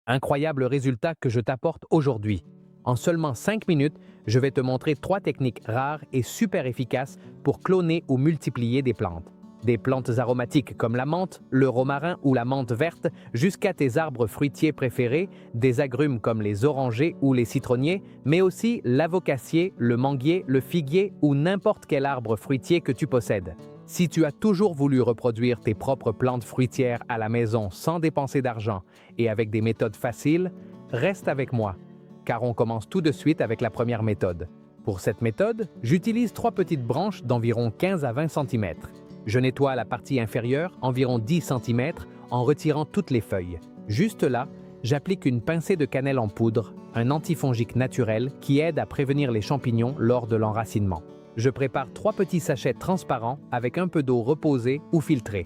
Incroyable résultat que je t'apporte aujourd'hui. En seulement 5 minutes, je vais te montrer 3 techniques rares et super efficaces pour cloner ou multiplier des plantes. Des plantes aromatiques comme la menthe, le romarin ou la menthe verte, jusqu'à tes arbres fruitiers préférés, des agrumes comme les orangers ou les citronniers, mais aussi l'avocassier, le manguier, le figuier ou n'importe quel arbre fruitier que tu possèdes. Si tu as toujours voulu reproduire tes propres plantes fruitières à la maison sans dépenser d'argent et avec des méthodes faciles, reste avec moi, car on commence tout de suite avec la première méthode. Pour cette méthode, j'utilise 3 petites branches d'environ 15 à 20 cm. Je nettoie la partie inférieure, environ 10 cm, en retirant toutes les feuilles. Juste là, j'applique une pincée de cannelle en poudre, un antifongique naturel qui aide à prévenir les champignons lors de l'enracinement. Je prépare 3 petits sachets transparents avec un peu d'eau reposée ou filtrée.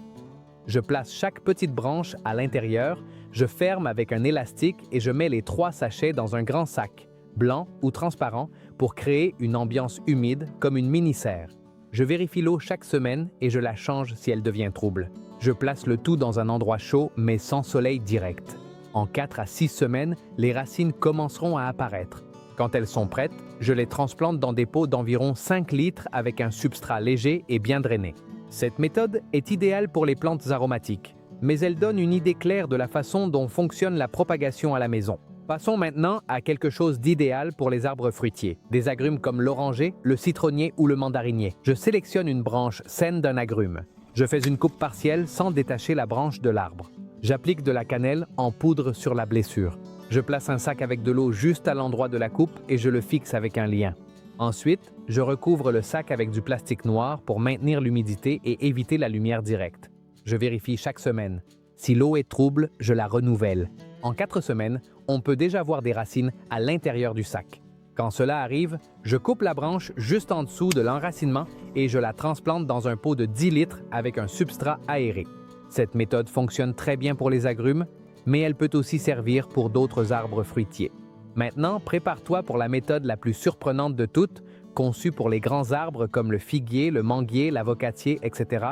Je place chaque petite branche à l'intérieur, je ferme avec un élastique et je mets les 3 sachets dans un grand sac, blanc ou transparent, pour créer une ambiance humide comme une mini-serre. Je vérifie l'eau chaque semaine et je la change si elle devient trouble. Je place le tout dans un endroit chaud mais sans soleil direct. En 4 à 6 semaines, les racines commenceront à apparaître. Quand elles sont prêtes, je les transplante dans des pots d'environ 5 litres avec un substrat léger et bien drainé. Cette méthode est idéale pour les plantes aromatiques, mais elle donne une idée claire de la façon dont fonctionne la propagation à la maison. Passons maintenant à quelque chose d'idéal pour les arbres fruitiers, des agrumes comme l'oranger, le citronnier ou le mandarinier. Je sélectionne une branche saine d'un agrume. Je fais une coupe partielle sans détacher la branche de l'arbre. J'applique de la cannelle en poudre sur la blessure. Je place un sac avec de l'eau juste à l'endroit de la coupe et je le fixe avec un lien. Ensuite, je recouvre le sac avec du plastique noir pour maintenir l'humidité et éviter la lumière directe. Je vérifie chaque semaine. Si l'eau est trouble, je la renouvelle. En 4 semaines, on peut déjà voir des racines à l'intérieur du sac. Quand cela arrive, je coupe la branche juste en dessous de l'enracinement et je la transplante dans un pot de 10 litres avec un substrat aéré. Cette méthode fonctionne très bien pour les agrumes, mais elle peut aussi servir pour d'autres arbres fruitiers. Maintenant, prépare-toi pour la méthode la plus surprenante de toutes, conçue pour les grands arbres comme le figuier, le manguier, l'avocatier, etc.,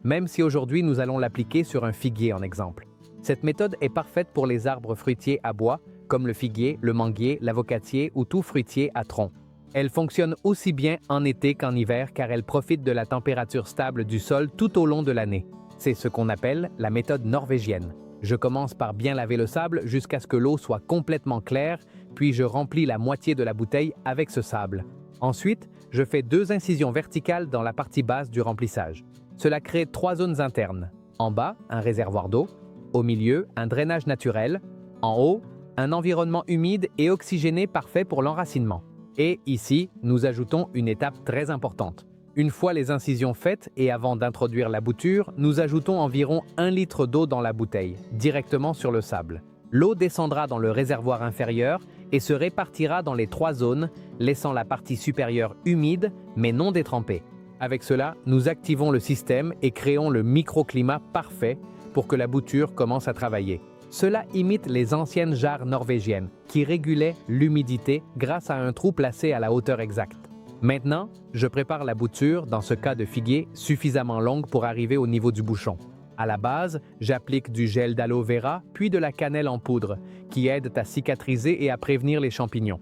même si aujourd'hui nous allons l'appliquer sur un figuier en exemple. Cette méthode est parfaite pour les arbres fruitiers à bois, comme le figuier, le manguier, l'avocatier ou tout fruitier à tronc. Elle fonctionne aussi bien en été qu'en hiver car elle profite de la température stable du sol tout au long de l'année. C'est ce qu'on appelle la méthode norvégienne. Je commence par bien laver le sable jusqu'à ce que l'eau soit complètement claire, puis je remplis la moitié de la bouteille avec ce sable. Ensuite, je fais 2 incisions verticales dans la partie basse du remplissage. Cela crée 3 zones internes. En bas, un réservoir d'eau. Au milieu, un drainage naturel. En haut, un environnement humide et oxygéné parfait pour l'enracinement. Et ici, nous ajoutons une étape très importante. Une fois les incisions faites et avant d'introduire la bouture, nous ajoutons environ 1 litre d'eau dans la bouteille, directement sur le sable. L'eau descendra dans le réservoir inférieur et se répartira dans les 3 zones, laissant la partie supérieure humide mais non détrempée. Avec cela, nous activons le système et créons le microclimat parfait pour que la bouture commence à travailler. Cela imite les anciennes jarres norvégiennes qui régulaient l'humidité grâce à un trou placé à la hauteur exacte. Maintenant, je prépare la bouture, dans ce cas de figuier, suffisamment longue pour arriver au niveau du bouchon. À la base, j'applique du gel d'aloe vera, puis de la cannelle en poudre, qui aident à cicatriser et à prévenir les champignons.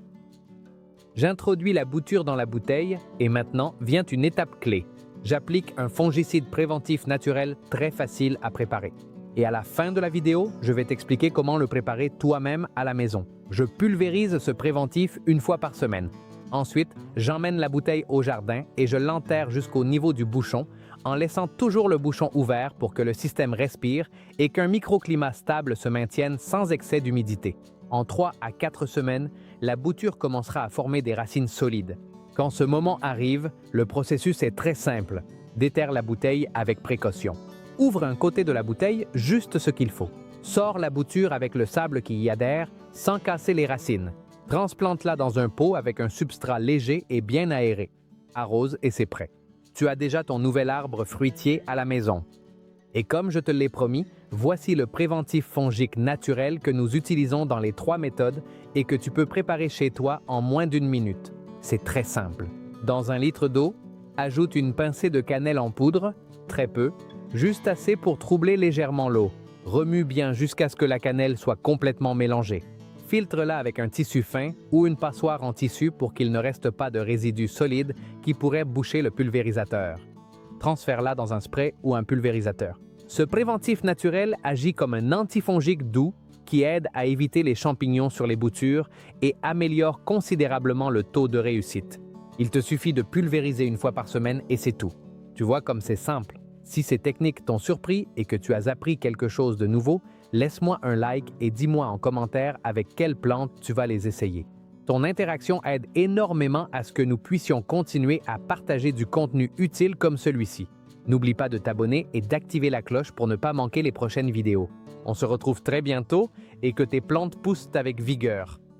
J'introduis la bouture dans la bouteille et maintenant vient une étape clé. J'applique un fongicide préventif naturel très facile à préparer. Et à la fin de la vidéo, je vais t'expliquer comment le préparer toi-même à la maison. Je pulvérise ce préventif 1 fois par semaine. Ensuite, j'emmène la bouteille au jardin et je l'enterre jusqu'au niveau du bouchon en laissant toujours le bouchon ouvert pour que le système respire et qu'un microclimat stable se maintienne sans excès d'humidité. En 3 à 4 semaines, la bouture commencera à former des racines solides. Quand ce moment arrive, le processus est très simple. Déterre la bouteille avec précaution. Ouvre un côté de la bouteille juste ce qu'il faut. Sors la bouture avec le sable qui y adhère sans casser les racines. Transplante-la dans un pot avec un substrat léger et bien aéré. Arrose et c'est prêt. Tu as déjà ton nouvel arbre fruitier à la maison. Et comme je te l'ai promis, voici le préventif fongique naturel que nous utilisons dans les 3 méthodes et que tu peux préparer chez toi en moins d'1 minute. C'est très simple. Dans 1 litre d'eau, ajoute une pincée de cannelle en poudre, très peu, juste assez pour troubler légèrement l'eau. Remue bien jusqu'à ce que la cannelle soit complètement mélangée. Filtre-la avec un tissu fin ou une passoire en tissu pour qu'il ne reste pas de résidus solides qui pourraient boucher le pulvérisateur. Transfère-la dans un spray ou un pulvérisateur. Ce préventif naturel agit comme un antifongique doux qui aide à éviter les champignons sur les boutures et améliore considérablement le taux de réussite. Il te suffit de pulvériser une fois par semaine et c'est tout. Tu vois comme c'est simple. Si ces techniques t'ont surpris et que tu as appris quelque chose de nouveau, laisse-moi un like et dis-moi en commentaire avec quelle plante tu vas les essayer. Ton interaction aide énormément à ce que nous puissions continuer à partager du contenu utile comme celui-ci. N'oublie pas de t'abonner et d'activer la cloche pour ne pas manquer les prochaines vidéos. On se retrouve très bientôt et que tes plantes poussent avec vigueur.